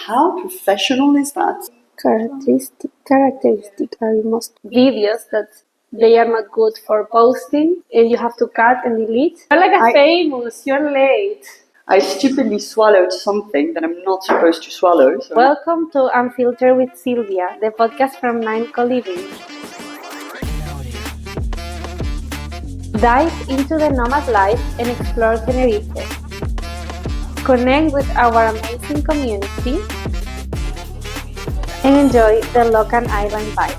How professional is that? Characteristic are most videos that they are not good for posting and you have to cut and delete. You're like a famous, you're late. I stupidly swallowed something that I'm not supposed to swallow. So. Welcome to Unfiltered with Silvia, the podcast from 9 Co-Living. Dive into the Nomad life and explore Tenerife. Connect with our amazing community and enjoy the local island vibe.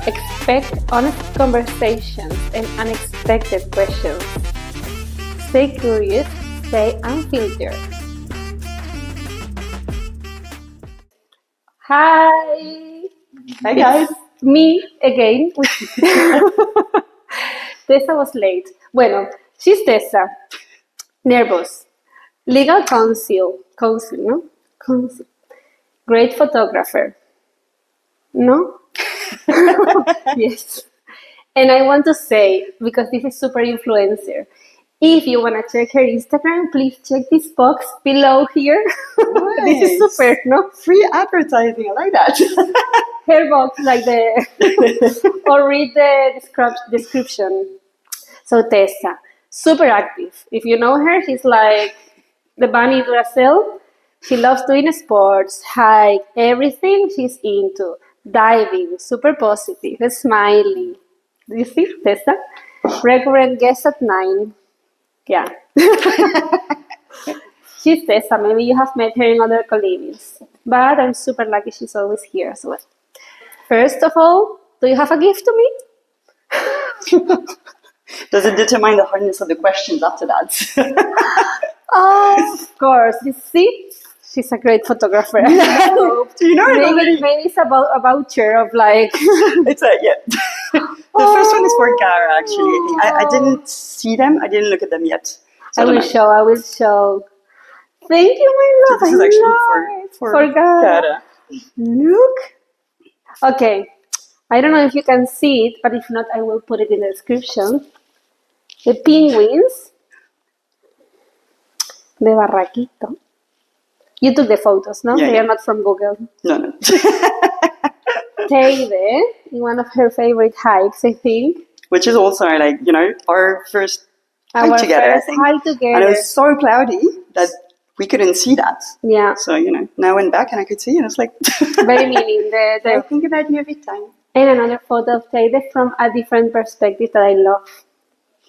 Expect honest conversations and unexpected questions. Stay curious, stay unfiltered. Hi! Hi guys! It's me again. Tessa was late. Bueno, she's Tessa. Nervous. Legal counsel, no? Counsel. Great photographer. No? Yes. And I want to say, because this is super influencer, if you want to check her Instagram, please check this box below here. Nice. This is super, no? Free advertising, I like that. Her box, like or read the description. So Tessa, super active. If you know her, she's like the bunny Duracell. She loves doing sports, hike, everything she's into. Diving, super positive, smiling. Do you see, Tessa? Recurrent guest at 9. Yeah. She's Tessa. Maybe you have met her in other co-livings. But I'm super lucky she's always here as well. First of all, do you have a gift to me? Does it determine the hardness of the questions after that? Oh, of course. You see? She's a great photographer. Do you know maybe it's about a voucher of like... It's yeah. The first one is for Gara, actually. I didn't see them. I didn't look at them yet. So I will show. Thank you, my love. So this is actually for Gara. Look. Okay. I don't know if you can see it, but if not, I will put it in the description. The penguins. De Barraquito. You took the photos, no? Yeah, they are not from Google. No. Teide, in one of her favorite hikes, I think. Which is also like, our first hike together. I think. Hike together. And it was so cloudy that we couldn't see that. Yeah. So, now I went back and I could see and it's like... Very meaning. I think about you every time. And another photo of Teide from a different perspective that I love.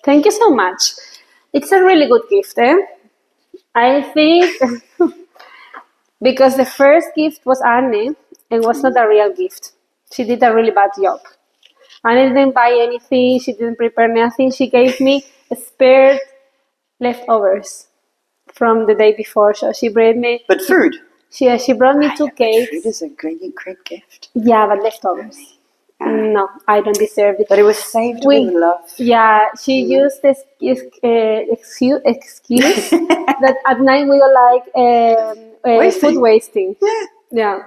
Thank you so much. It's a really good gift, eh? I think... Because the first gift was Anne and was not a real gift. She did a really bad job. Anne didn't buy anything. She didn't prepare nothing. She gave me spared leftovers from the day before. So she brought me... But food? She brought me 2 cakes. Food is a great gift. Yeah, but leftovers. No, I don't deserve it. But it was saved with love. Yeah, she used this excuse that at night we were like food wasting. Yeah.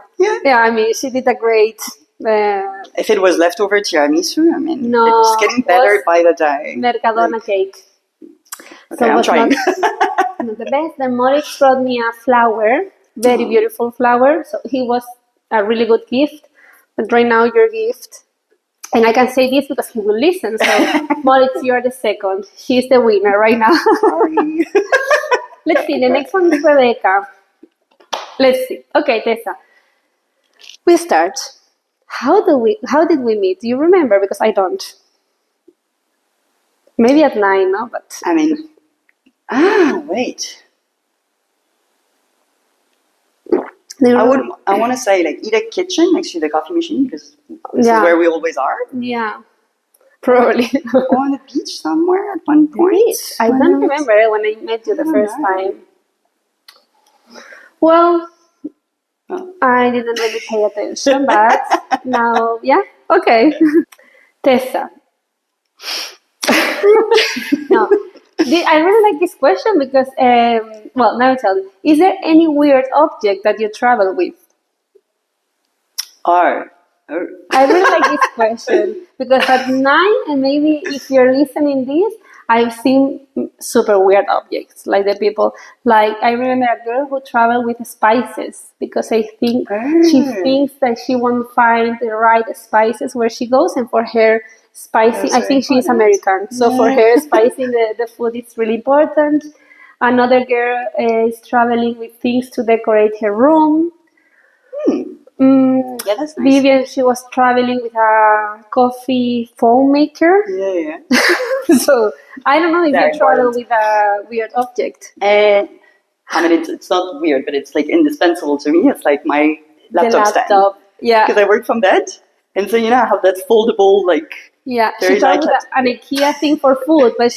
I mean, she did a great. If it was leftover tiramisu, no, it's getting better by the day. Mercadona cake. Okay, so I'm trying. Not the best. Then Moritz brought me a flower, very beautiful flower. So he was a really good gift. But right now, your gift, and I can say this because he will listen. So, Moritz, you are the second. She's the winner right now. Sorry. Let's see. The next one is Rebecca. Let's see. Okay, Tessa. We start. How did we meet? Do you remember? Because I don't. Maybe at 9, no? But wait. I want to say like either kitchen next to the coffee machine because this is where we always are. Yeah, probably. Or on the beach somewhere at one point. I don't remember when I met you the first time. Well, I didn't really pay attention, but now, okay. Tessa. No. I really like this question because, now I tell you, is there any weird object that you travel with? I really like this question because at 9, and maybe if you're listening this, I've seen super weird objects. Like the people, like I remember a girl who traveled with spices because I think she thinks that she won't find the right spices where she goes, and for her spicing, I think she's American, so for her spicing the food is really important. Another girl is traveling with things to decorate her room. Yeah, that's nice. Vivian, she was traveling with a coffee foam maker. Yeah. So I don't know if Very you travel important. with a weird object. I mean, it's not weird, but it's like indispensable to me. It's like my laptop stand. Yeah. Because I work from bed, and so I have that foldable Yeah, very she traveled with an IKEA thing for food, but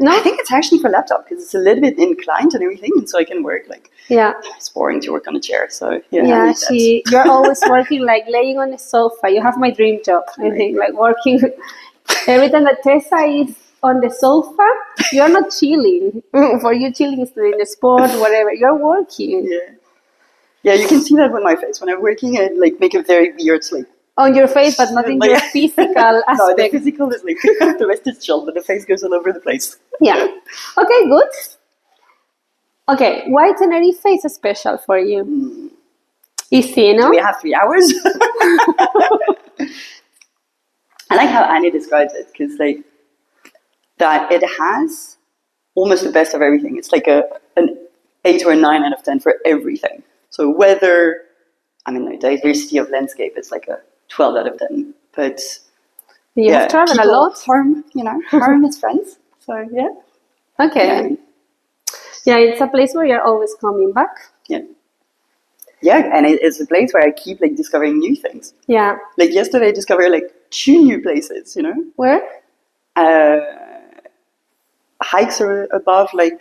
I think it's actually for laptop because it's a little bit inclined and everything, and so I can work yeah. It's boring to work on a chair, so Yeah, you're always working like laying on the sofa. You have my dream job. I think like working. Every time that Tessa is on the sofa, you're not chilling. For you, chilling is doing the sport, whatever. You're working. Yeah, you can see that with my face when I'm working. I make a very weird on your face, but not in your physical aspect. No, the physical is the rest is chill, but the face goes all over the place. Yeah. Okay, good. Okay, why Tenerife is special for you? Easy, no? Do we have 3 hours? I like how Annie describes it because that it has almost the best of everything. It's like an 8 or a 9 out of 10 for everything. So weather, the diversity of landscape is like a 12 out of 10. But you have traveled a lot. Harm is friends. So yeah. Okay. Yeah, it's a place where you're always coming back. Yeah. Yeah, and it's a place where I keep discovering new things. Yeah. Like yesterday I discovered 2 new places, Where? Hikes are above Los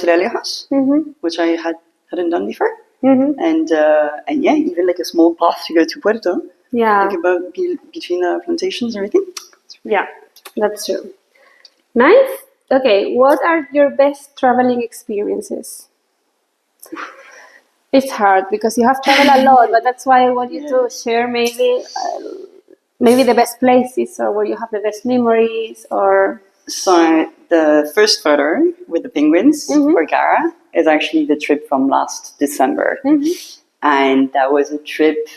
Realejos, which I hadn't done before. And yeah, even a small path to go to Puerto. Yeah. Between the plantations and everything. Yeah, that's true. Nice. Okay, what are your best traveling experiences? It's hard because you have traveled a lot, but that's why I want you to share maybe the best places or where you have the best memories or... So the first photo with the penguins for Gara is actually the trip from last December. And that was a trip,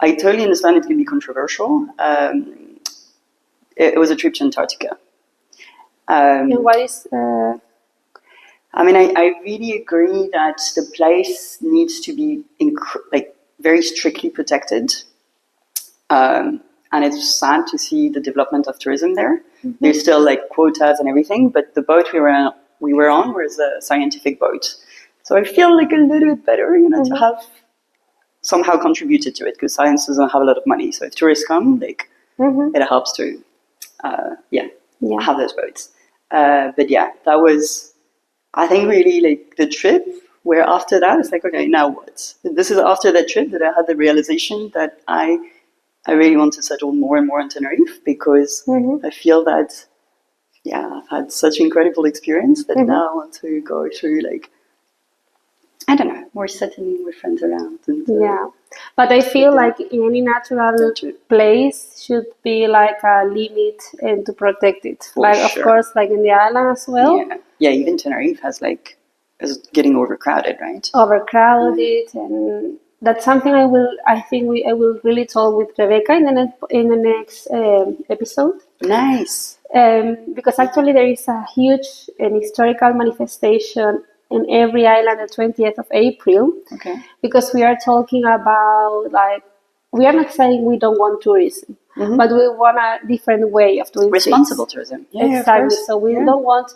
I totally understand it can be controversial. It was a trip to Antarctica. And what is... I really agree that the place needs to be very strictly protected. And it's sad to see the development of tourism there. There's still quotas and everything, but the boat we were on was a scientific boat. So I feel a little bit better, to have somehow contributed to it because science doesn't have a lot of money. So if tourists come, it helps to, have those boats. But yeah, that was, I think, really the trip where after that, it's okay, now what? This is after that trip that I had the realization that I really want to settle more and more in Tenerife because I feel that, I've had such incredible experience that now I want to go through I don't know, more settling with friends around. And, but I feel in any natural place should be a limit and to protect it. Of course, in the island as well. Yeah, even Tenerife is getting overcrowded, right? Overcrowded, and that's something I will really talk with Rebecca in the next episode. Nice. Because actually there is a huge and historical manifestation in every island the 20th of April. Okay. Because we are talking about we are not saying we don't want tourism, but we want a different way of doing responsible tourism. Yeah, exactly. So we don't want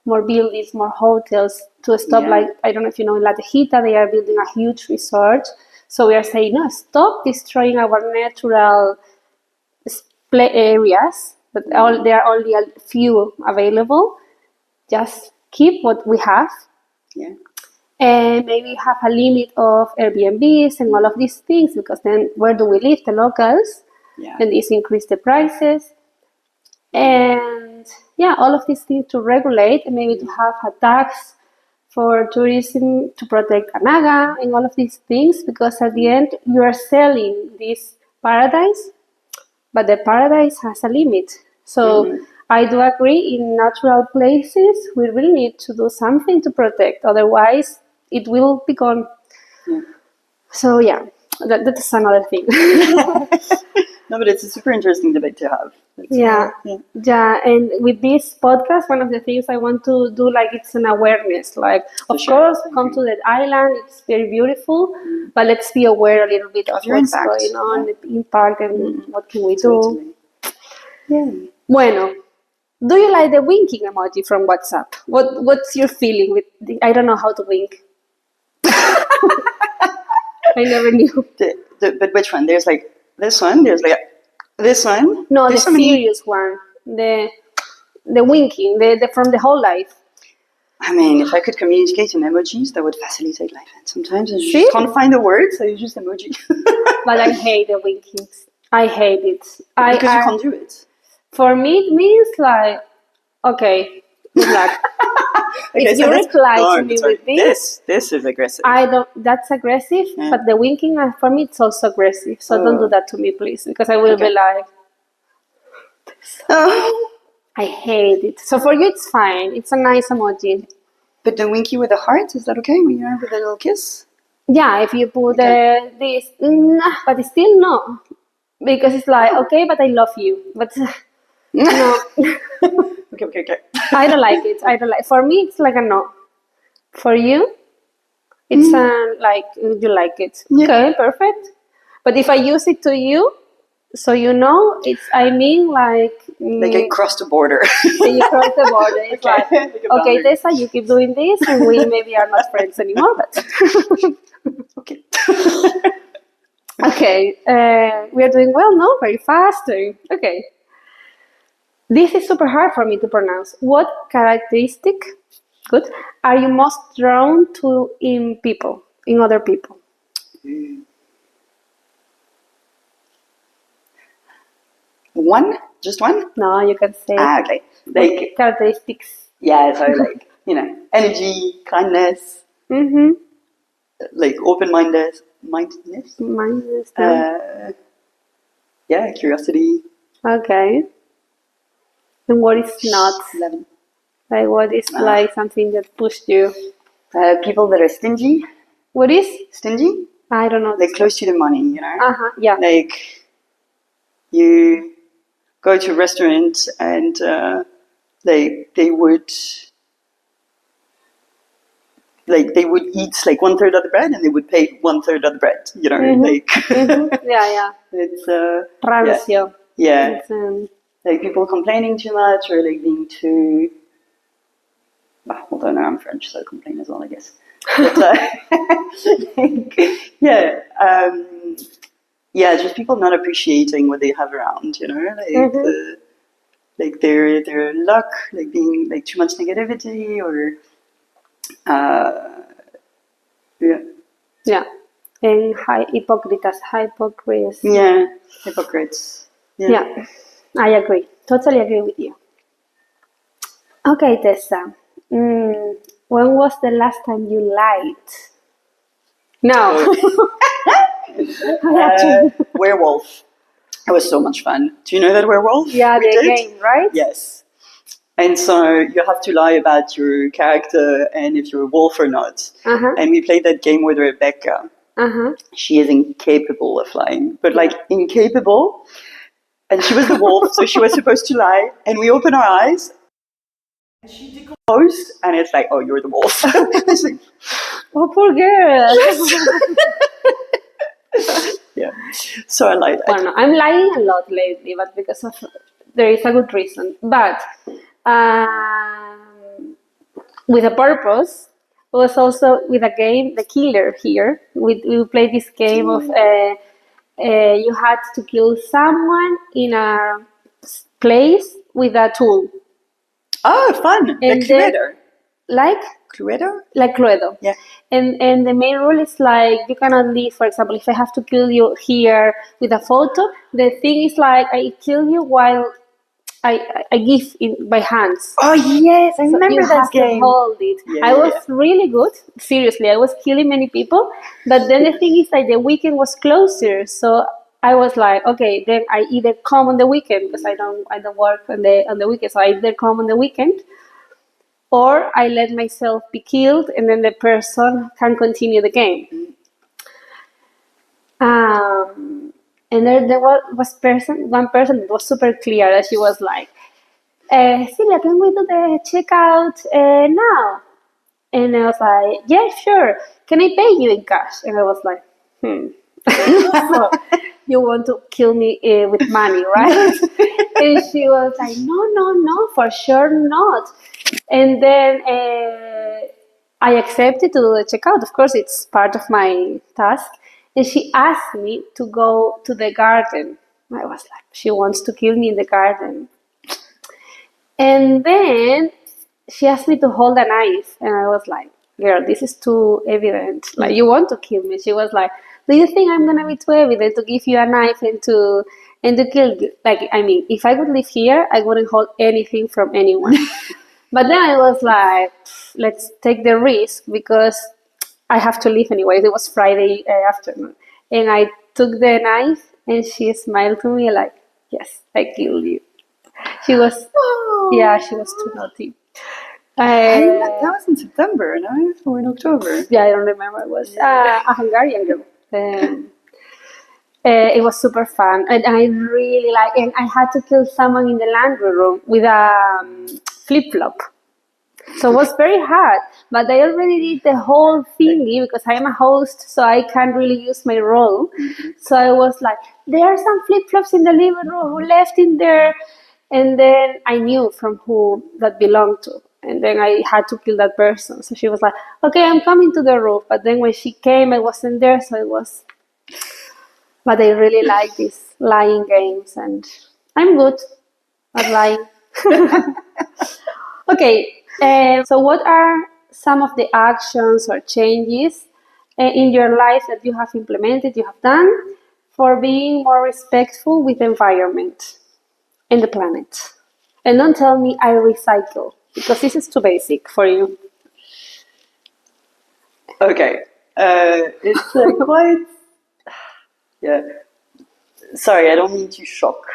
more buildings, more hotels to stop. I don't know if you know, in La Tejita they are building a huge resort. So we are saying, no, stop destroying our natural areas, but there are only a few available. Just keep what we have. Yeah. And maybe have a limit of Airbnbs and all of these things, because then where do we live? The locals. Yeah. And this increase the prices. And all of these things to regulate and maybe to have a tax for tourism to protect Anaga and all of these things, because at the end you are selling this paradise, but the paradise has a limit. So I do agree. In natural places, we really need to do something to protect. Otherwise, it will be gone. Yeah. So yeah, that's another thing. No, but it's a super interesting debate to have. Yeah. And with this podcast, one of the things I want to do, like, it's an awareness. Like, of course, come to that island. It's very beautiful, but let's be aware a little bit of your what's impact. going on, the impact, and what can we do. Totally. Yeah. Bueno, do you like the winking emoji from WhatsApp? What's your feeling with I don't know how to wink. I never knew. But which one? There's like this one. There's like this one. No, there's the serious one. The winking, the from the whole life. I mean, if I could communicate in emojis, that would facilitate life. And sometimes I See? just can't find the words, so I use emoji. But I hate the winking. I hate it. Because you can't do it. For me, it means like, okay, good luck. Okay, if you reply to me with this is aggressive. That's aggressive, but the winking for me it's also aggressive. So don't do that to me, please, because I will be like, I hate it. So for you, it's fine. It's a nice emoji. But the winky with the heart, is that okay when you're with a little kiss? Yeah, if you put this, but it's still no, because it's like, okay, but I love you, but no. Okay. I don't like it. For me, it's like a no. For you, it's like you like it. Yeah. Okay, perfect. But if I use it to you, so you know, I mean like I crossed the border. You cross the border. It's like, okay, Tessa, you keep doing this, and we maybe are not friends anymore. But okay. Okay, we are doing well, no? Very fast. Okay. This is super hard for me to pronounce. What characteristic, are you most drawn to in other people? One? Just one? No, you can say. Okay. Like characteristics. Yeah, so like, energy, kindness, like open-mindedness. Yeah, curiosity. Okay. And what is not? 11. Like, what is like something that pushed you? People that are stingy. What is? Stingy? I don't know. Like close to the money, Yeah. Like, you go to a restaurant and they would eat like 1/3 of the bread and they would pay 1/3 of the bread, like Yeah. it's rancio. Yeah. It's, like people complaining too much or like being too although now I'm French, so I complain as well, I guess. But, just people not appreciating what they have around, like their luck, like being like too much negativity or and hypocrites. Yeah, hypocrites. Yeah, I agree. Totally agree with you. Okay, Tessa. When was the last time you lied? No. Werewolf. It was so much fun. Do you know that werewolf? Yeah, the game, right? Yes. And so you have to lie about your character and if you're a wolf or not. And we played that game with Rebecca. She is incapable of lying, but like incapable. And she was the wolf, so she was supposed to lie. And we open our eyes. And she decomposed, and it's like, oh, you're the wolf. It's like, oh, poor girl. Yeah. So I lied. Well, no, I'm lying a lot lately, but because of there is a good reason. But with a purpose, it was also with a game, The Killer here. We played this game of you had to kill someone in a place with a tool. Oh, fun! And like Cluedo. Like? Cluedo? Like Cluedo. Yeah. And the main rule is like, you cannot leave, for example, if I have to kill you here with a photo, the thing is like, I kill you while I give in by hands. Oh, yes, I remember that game. You have to hold it. Yeah, I was really good. Seriously, I was killing many people. But then the thing is that the weekend was closer. So I was like, okay, then I either come on the weekend because I don't work on the weekend, so I either come on the weekend, or I let myself be killed, and then the person can continue the game. And there was one person that was super clear that she was like, Silvia, can we do the checkout now? And I was like, yeah, sure. Can I pay you in cash? And I was like, So, you want to kill me with money, right? And she was like, no, for sure not. And then I accepted to do the checkout. Of course, it's part of my task. And she asked me to go to the garden. I was like, she wants to kill me in the garden. And then she asked me to hold a knife. And I was like, girl, this is too evident. Like, you want to kill me. She was like, do you think I'm going to be too evident to give you a knife and to kill you? Like, I mean, if I would live here, I wouldn't hold anything from anyone. But then I was like, let's take the risk because I have to leave anyway. It was Friday afternoon. And I took the knife and she smiled to me like, yes, I killed you. She was, she was too naughty. That was in September, no? Or in October? Yeah, I don't remember. It was a Hungarian girl. It was super fun. And I really like, and I had to kill someone in the laundry room with a flip-flop. So it was very hard, but I already did the whole thingy because I'm a host, so I can't really use my role. So I was like, there are some flip-flops in the living room, who left in there? And then I knew from who that belonged to. And then I had to kill that person. So she was like, okay, I'm coming to the roof. But then when she came, I wasn't there, so it was... But I really like these lying games, and I'm good at lying. Okay, so what are some of the actions or changes in your life that you have implemented, you have done, for being more respectful with the environment and the planet? And don't tell me I recycle, because this is too basic for you. Okay. It's quite... Yeah. Sorry, I don't mean to shock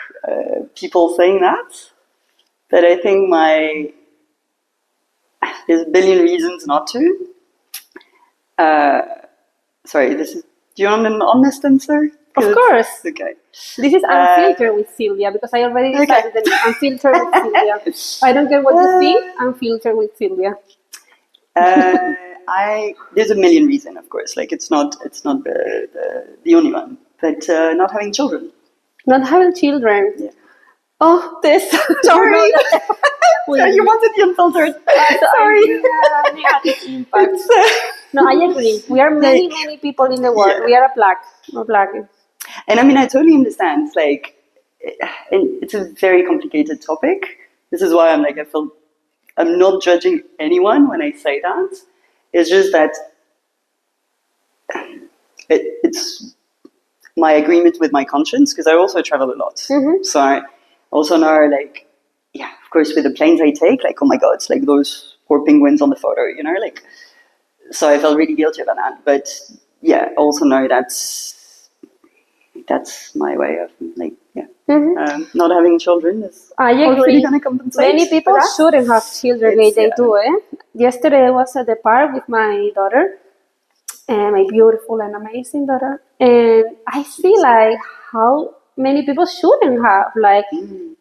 people saying that, but I think there's a billion reasons not to. Sorry, do you want an honest answer? Of course. Okay. This is Unfiltered with Silvia, because I already decided that it's Unfiltered with Silvia. I don't care what you think, Unfiltered with Silvia. There's a million reasons, of course. Like, it's not the only one. But not having children. Not having children. Yeah. Oh, Tessa. Sorry. Sorry, you wanted the unfiltered. Sorry. Negative impact. No, I agree. We are many people in the world. Yeah. We are a plague. And I mean, I totally understand. It's like, and it's a very complicated topic. This is why I feel I'm not judging anyone when I say that. It's just that it's my agreement with my conscience, because I also travel a lot. Mm-hmm. So I also know, of course, with the planes I take, oh my God, it's like those poor penguins on the photo, So I felt really guilty about that. But yeah, also know that's my way of not having children is hopefully going to compensate. Many people shouldn't have children. They do. Yesterday I was at the park with my daughter, my beautiful and amazing daughter, and I see how many people shouldn't have.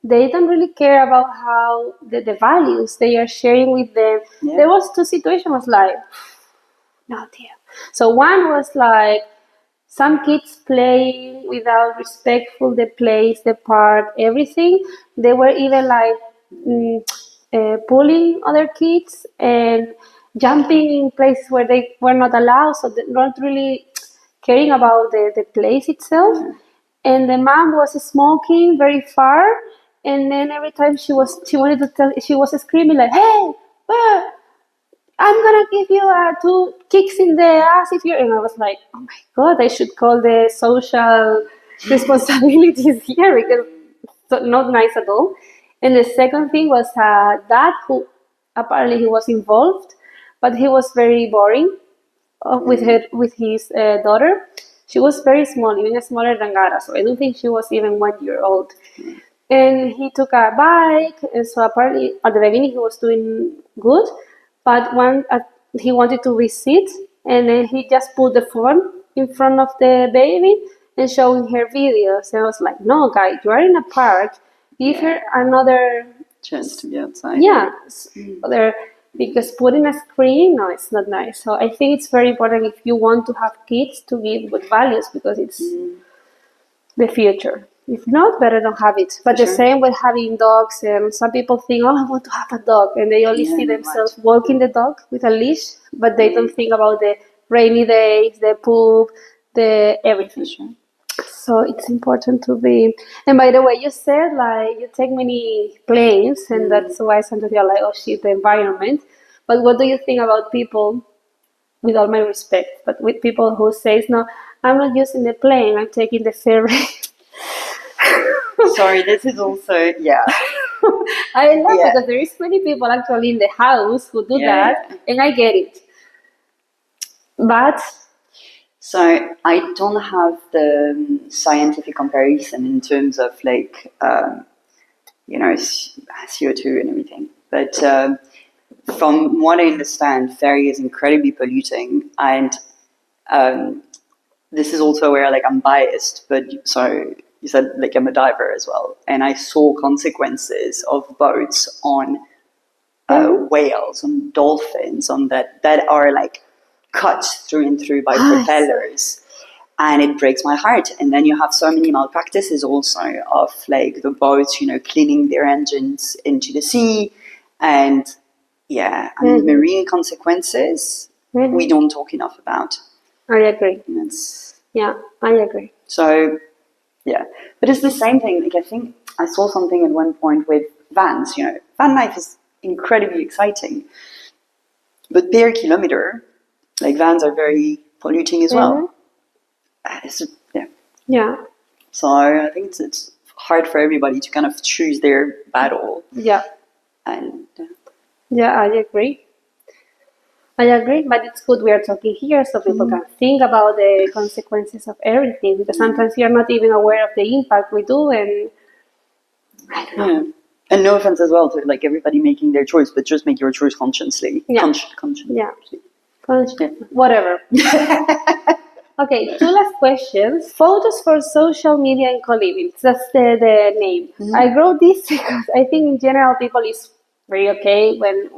They don't really care about how the values they are sharing with them. Yeah. There was two situations no dear. So one was some kids playing without respectful the place, the park, everything. They were even pulling other kids and jumping in places where they were not allowed, so they're not really caring about the place itself. And the mom was smoking very far, and then every time she was screaming hey, I'm gonna give you 2 kicks in the ass if you're... And I was like, oh my God, I should call the social responsibilities here, because it's not nice at all. And the second thing was dad, who apparently he was involved, but he was very boring with his daughter. She was very small, even smaller than Gara, so I don't think she was even 1 year old. And he took a bike, and so apparently at the beginning he was doing good, but he wanted to visit, and then he just put the phone in front of the baby and showing her videos. And I was like, no, guy, you are in a park. Give her another chance to be outside. yeah, other, because putting a screen, no, it's not nice. So I think it's very important if you want to have kids to give good values, because it's the future. If not, better don't have it. But the same with having dogs, and some people think, oh, I want to have a dog, and they only see themselves walking the dog with a leash, but they don't think about the rainy days, the poop, the everything. So it's important to be. And by the way, you said like you take many planes, and that's why sometimes you're like, oh shit, the environment. But what do you think about people, with all my respect, but with people who says, no, I'm not using the plane, I'm taking the ferry. Sorry, this is also, I love because there is many people actually in the house who do that, and I get it. But so I don't have the scientific comparison in terms of like, CO2 and everything. But from what I understand, ferry is incredibly polluting, and this is also where like I'm biased. But so you said like I'm a diver as well, and I saw consequences of boats on whales, on dolphins, on that are like cut through and through by propellers, and it breaks my heart. And then you have so many malpractices also of like the boats, cleaning their engines into the sea, and marine consequences we don't talk enough about. I agree. I agree. So, but it's the same thing. Like I think I saw something at one point with vans. Van life is incredibly exciting, but per kilometer, like vans are very polluting as well. So I think it's hard for everybody to kind of choose their battle. And I agree. But it's good we are talking here so people can think about the consequences of everything, because sometimes you're not even aware of the impact we do, and I don't know. And no offense as well to like everybody making their choice, but just make your choice consciously. Whatever. Okay, 2 last questions. Photos for social media in co-living. That's the name. I wrote this because I think in general people is very okay when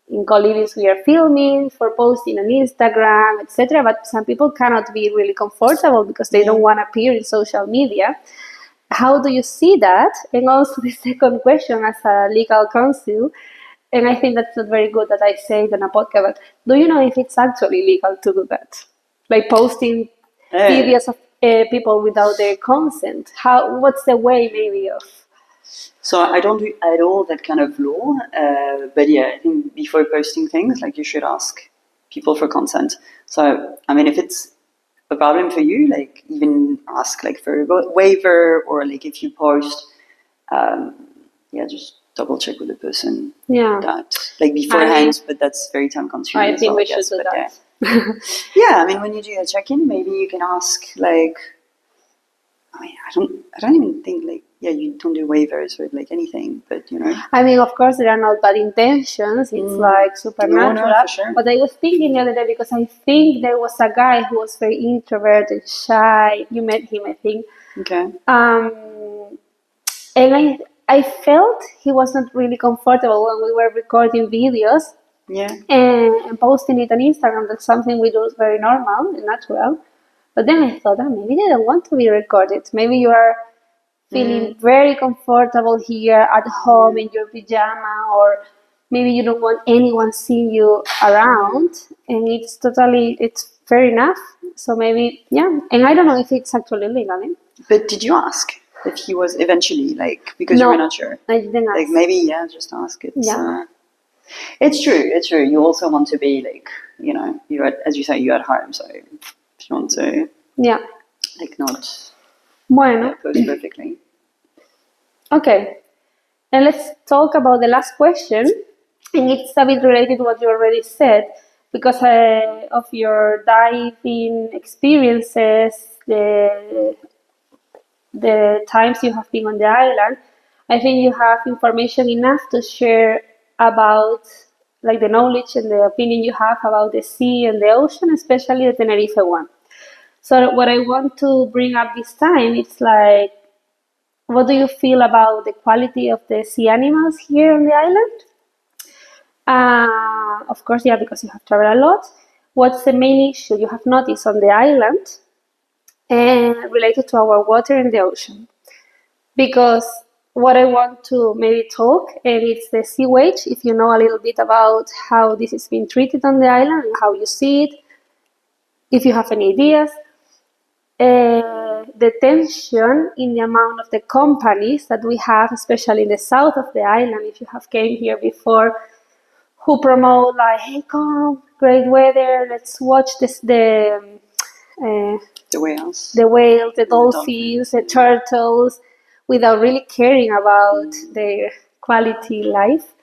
in co-livings we are filming for posting on Instagram, etc. But some people cannot be really comfortable because they don't want to appear in social media. How do you see that? And also the second question, as a legal counsel, and I think that's not very good that I say it on a podcast, but do you know if it's actually legal to do that? Like posting videos of people without their consent. What's the way maybe of... So I don't do at all that kind of law, but I think before posting things, like you should ask people for consent. So, I mean, if it's a problem for you, like even ask like for a waiver, or like if you post, just double check with the person that like beforehand, but that's very time consuming. I think we should do that. I mean, when you do a check-in, maybe you can ask like, I mean, I don't even think like, you don't do waivers or like anything, but I mean, of course, there are not bad intentions. It's like supernatural. No, for sure. But I was thinking the other day, because I think there was a guy who was very introverted, shy. You met him, I think. Okay. And I felt he was not really comfortable when we were recording videos. And posting it on Instagram. That's something we do very normal and natural. But then I thought, maybe they don't want to be recorded. Maybe you are feeling very comfortable here at home in your pajama, or maybe you don't want anyone seeing you around, and it's fair enough. So maybe, and I don't know if it's actually legal. But did you ask if he was eventually, like, because you were not sure? I didn't ask. Like maybe, just ask it. It's true. You also want to be like, you're as you say, you're at home, so if you want to, like not post perfectly. Okay, and let's talk about the last question, and it's a bit related to what you already said. because of your diving experiences, the times you have been on the island, I think you have information enough to share about like the knowledge and the opinion you have about the sea and the ocean, especially the Tenerife one. So what I want to bring up this time, it's like, what do you feel about the quality of the sea animals here on the island? Of course, yeah, because you have traveled a lot. What's the main issue you have noticed on the island related to our water and the ocean? Because what I want to maybe talk, and it's the sewage, if you know a little bit about how this is being treated on the island and how you see it, if you have any ideas. The tension in the amount of the companies that we have, especially in the south of the island, if you have came here before, who promote like, hey, come, great weather, let's watch The whales, the dolphins. dolphins, the turtles, without really caring about their quality life,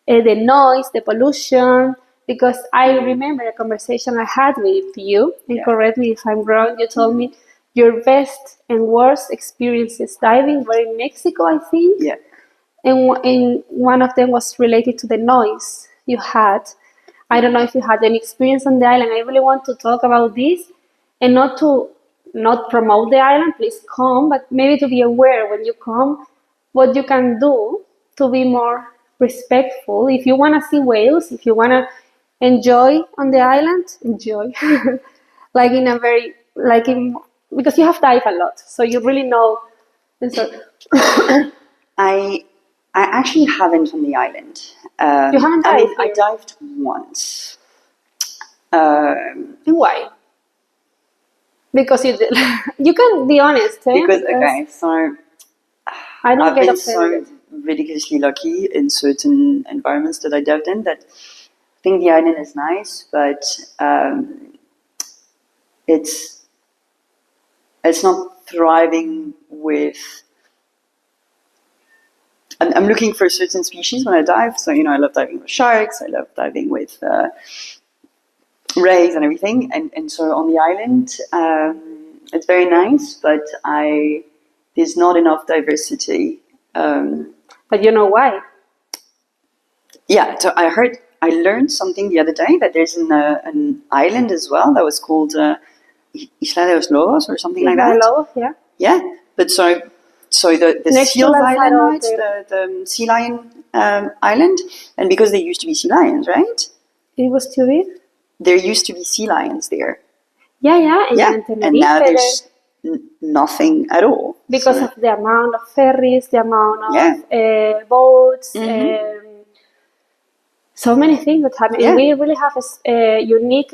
the noise, the pollution. Because I remember a conversation I had with you, and correct me if I'm wrong, you told me your best and worst experiences diving were in Mexico, I think. Yeah. And one of them was related to the noise you had. I don't know if you had any experience on the island. I really want to talk about this, and not promote the island, please come, but maybe to be aware when you come what you can do to be more respectful. If you want to see whales, if you want to enjoy on the island, enjoy. Like in a very, like in, because you have dived a lot, so you really know. And so, I actually haven't on the island. You haven't I mean, dived I here? dived once. And why? Because you did. You can be honest, eh? Because okay, so I don't I've get been upset with so it. ridiculously lucky in certain environments that I dived in that I think the island is nice, but it's not thriving with. I'm looking for certain species when I dive. So I love diving with sharks. I love diving with rays and everything. And so on the island, it's very nice, but there's not enough diversity. But you know why? Yeah, so I learned something the other day that there's an island as well that was called Isla de los Lobos or something like that. Lobos, yeah. Yeah, but so the Next to seals island, right? Lanzarote. The sea lion island, and because there used to be sea lions, right? It was too big. There used to be sea lions there. Yeah, and Yeah, in Tenerife, and now there's nothing at all. because So, of the amount of ferries, the amount of yeah. boats, Mhm. so many things that happen. Yeah. And we really have unique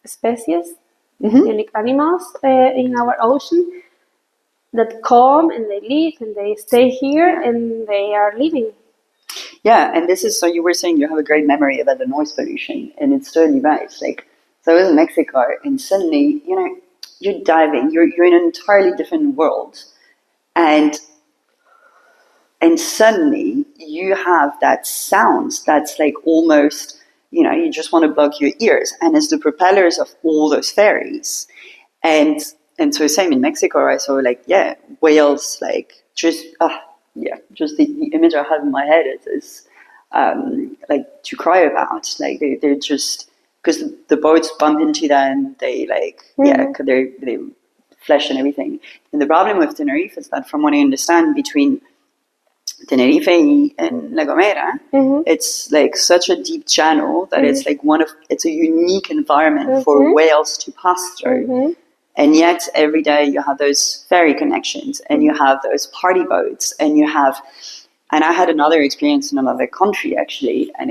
species, unique animals in our ocean that come and they live and they stay here and they are living. Yeah, and this is so you were saying you have a great memory about the noise pollution, and it's totally right. Like, so I was in Mexico, and suddenly, you're diving, you're in an entirely different world, and suddenly you have that sound that's like almost, you just want to plug your ears, and it's the propellers of all those ferries, and so same in Mexico, I saw like whales, like just just the image I have in my head is like to cry about, like they're just because the boats bump into them, they like they flesh and everything. And the problem with Tenerife is that, from what I understand, between Tenerife and La Gomera, it's like such a deep channel that it's like it's a unique environment for whales to pass through. And yet every day you have those ferry connections, and you have those party boats, and and I had another experience in another country actually, and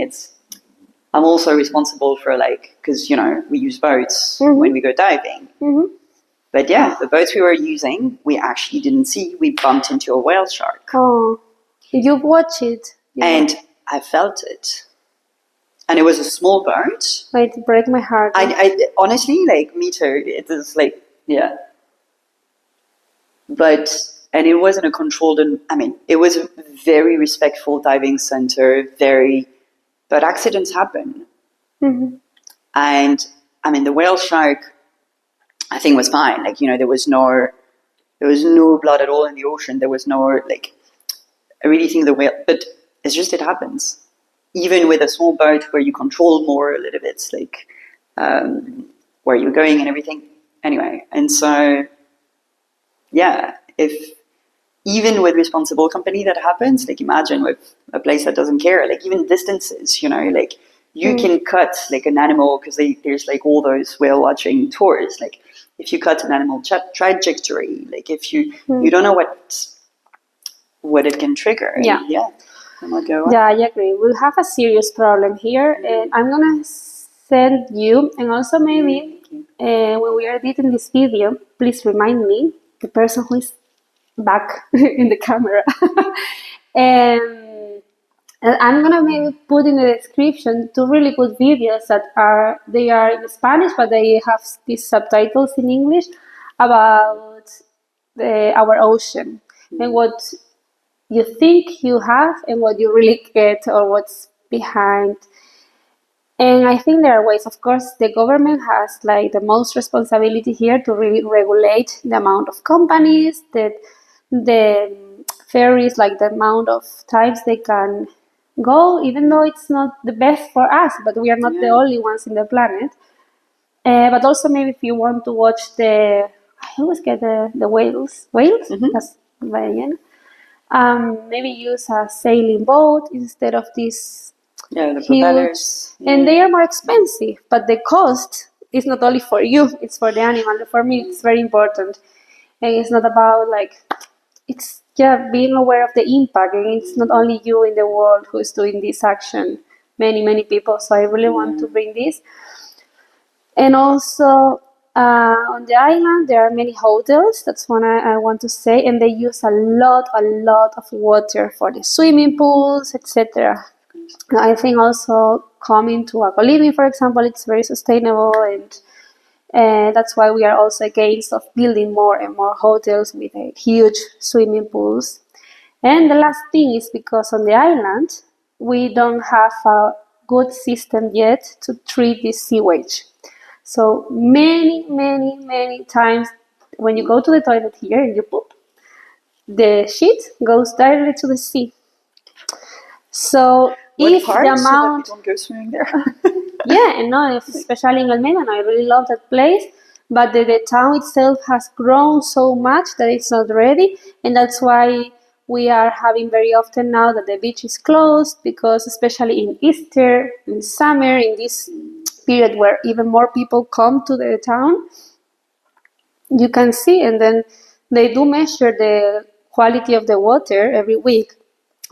I'm also responsible for because we use boats when we go diving. But yeah, the boats we were using, we actually didn't see. We bumped into a whale shark. Oh, you watch it. And I felt it. And it was a small boat. It break my heart. I honestly, like, me too. It is like, yeah. And it wasn't a controlled, it was a very respectful diving center, but accidents happen. And I mean, the whale shark, I think, was fine. Like, there was no blood at all in the ocean. There was no, like, I really think the whale, but it's just, it happens. Even with a small boat where you control more a little bit, like, where you're going and everything. Anyway, and so, yeah, if even with responsible company that happens, like, imagine with a place that doesn't care, like, even distances, like, you can cut, like, an animal, because there's, like, all those whale watching tours, like, if you cut an animal trajectory, like, if you don't know what it can trigger. Yeah. Yeah. Yeah, I agree. We have a serious problem here, and I'm gonna send you, and also maybe when we are editing this video, please remind me, the person who is back in the camera, and I'm gonna maybe put in the description 2 really good videos that are in Spanish, but they have these subtitles in English about our ocean and what you think you have and what you really get or what's behind. And I think there are ways. Of course, the government has like the most responsibility here to really regulate the amount of companies, that the ferries, like the amount of times they can go, even though it's not the best for us, but we are not the only ones in the planet. But also maybe if you want to watch I always get the whales, that's baleine. Maybe use a sailing boat instead of these the huge, propellers. and they are more expensive, but the cost is not only for you, it's for the animal. For me, it's very important, and it's not about like, it's being aware of the impact, and it's not only you in the world who is doing this action, many people. So I really want to bring this. And also on the island, there are many hotels. That's one I want to say, and they use a lot of water for the swimming pools, etc. I think also coming to a co-living, for example, it's very sustainable, and that's why we are also against of building more and more hotels with huge swimming pools. And the last thing is because on the island, we don't have a good system yet to treat this sewage. So many times when you go to the toilet here and you poop, the shit goes directly to the sea. So if the amount, so that we don't go swimming there. yeah, and no, especially in Almeida, I really love that place. But the town itself has grown so much that it's not ready, and that's why we are having very often now that the beach is closed, because especially in Easter, in summer, in this period where even more people come to the town, you can see, and then they do measure the quality of the water every week.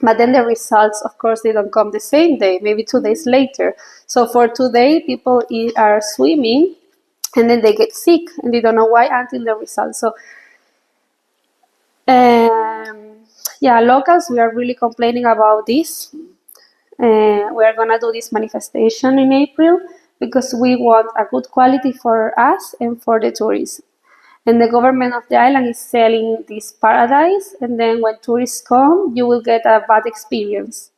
But then the results, of course, they don't come the same day, maybe 2 days later. So for today, people are swimming and then they get sick and they don't know why until the results. So, locals, we are really complaining about this. We are going to do this manifestation in April because we want a good quality for us and for the tourists. And the government of the island is selling this paradise, and then when tourists come, you will get a bad experience.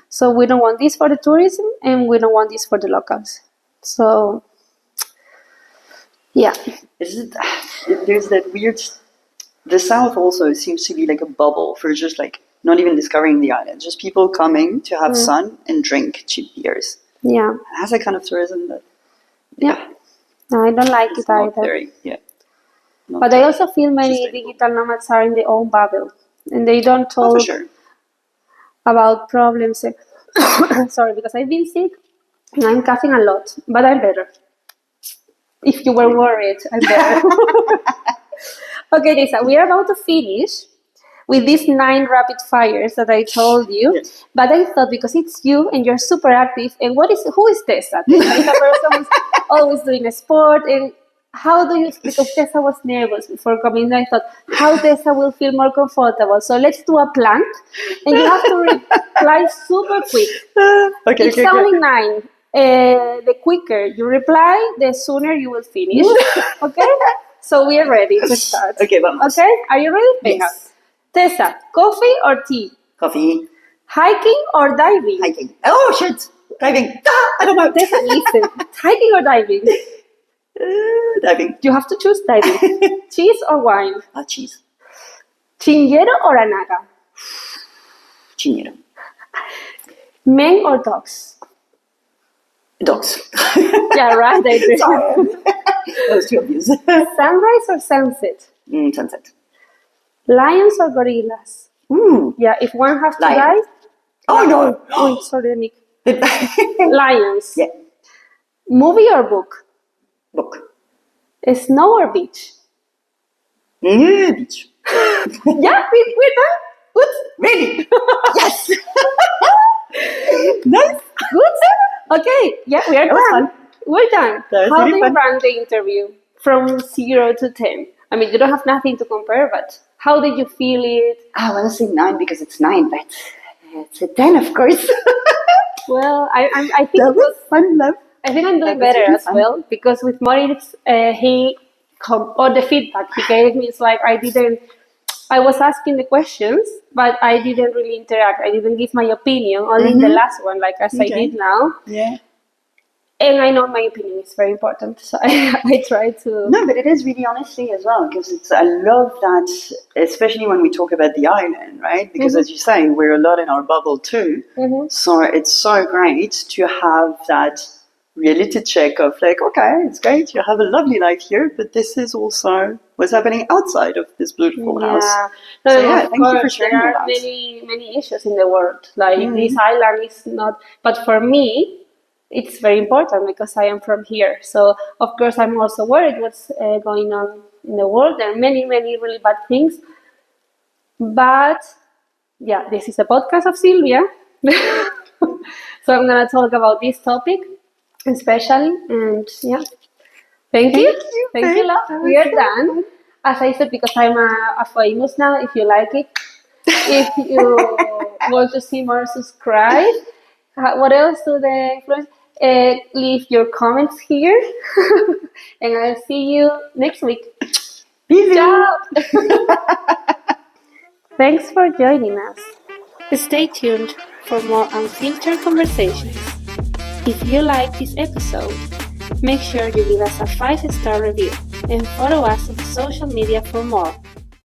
So we don't want this for the tourism, and we don't want this for the locals. So, yeah. There's that weird... The South also seems to be like a bubble for just like not even discovering the island, just people coming to have sun and drink cheap beers. Yeah. It has a kind of tourism that... Yeah. No, I don't like it either. Very, But I also feel many digital nomads are in their own bubble, and they don't talk about problems. Sorry, because I've been sick and I'm coughing a lot, but I'm better. If you were worried, I'm better. Okay, Tessa, we are about to finish with these 9 rapid fires that I told you. Yes. But I thought, because it's you and you're super active, and who is Tessa? Tessa is a person who's always doing a sport, and how do you, because Tessa was nervous before coming, I thought, how Tessa will feel more comfortable. So let's do a plank, and you have to reply super quick. It's only 9. The quicker you reply, the sooner you will finish. Okay? So we are ready to start. Okay, vamos. Okay? Are you ready? Yes. Tessa, coffee or tea? Coffee. Hiking or diving? Hiking. Oh, shit! Driving. I don't know. Tessa, listen. Hiking or diving? Diving. You have to choose diving. Cheese or wine? Cheese. Chinguero or anaga? Chinero. Men or dogs? Dogs. Yeah, right. I agree. That was too obvious. Sunrise or sunset? Sunset. Lions or gorillas? Ooh. Yeah, if one has to Lion. die. Oh no. Oh, sorry, Nick. Lions. Yeah. Movie or book? Book. Snow or beach? Beach. Yeah, we're done. Good. Ready. Yes. Nice. Good. Okay. Yeah, we are That was done. fun. We're done. That was How really do you fun. rank the interview from 0 to 10? I mean, you don't have nothing to compare, but how did you feel it? I want to say 9 because it's 9, but it's a 10, of course. Well, I think That it was. was fun, love. I think I'm doing That was better really as fun. well because with Moritz, or the feedback he gave me, it's like I was asking the questions, but I didn't really interact. I didn't give my opinion, only in the last one, like as I Okay. did now. Yeah. And I know my opinion is very important, so I try to. No, but it is really honesty as well, because I love that, especially when we talk about the island, right? Because as you say, we're a lot in our bubble too. So it's so great to have that reality check of like, okay, it's great, you have a lovely life here, but this is also what's happening outside of this beautiful house. Yeah, no, So no, yeah, of thank you for course, sharing there are that. many issues in the world. Like this island is not, but for me, it's very important because I am from here. So of course, I'm also worried what's going on in the world. There are many really bad things. But yeah, this is a podcast of Silvia, so I'm gonna talk about this topic especially. And yeah, thank you, babe. love. That We was are so done. fun. As I said, because I'm a famous now. If you like it, if you want to see more, subscribe. What else do the influencers? Leave your comments here, and I'll see you next week. Peace. Ciao. Thanks for joining us. Stay tuned for more unfiltered conversations. If you like this episode, make sure you give us a 5-star review and follow us on social media for more.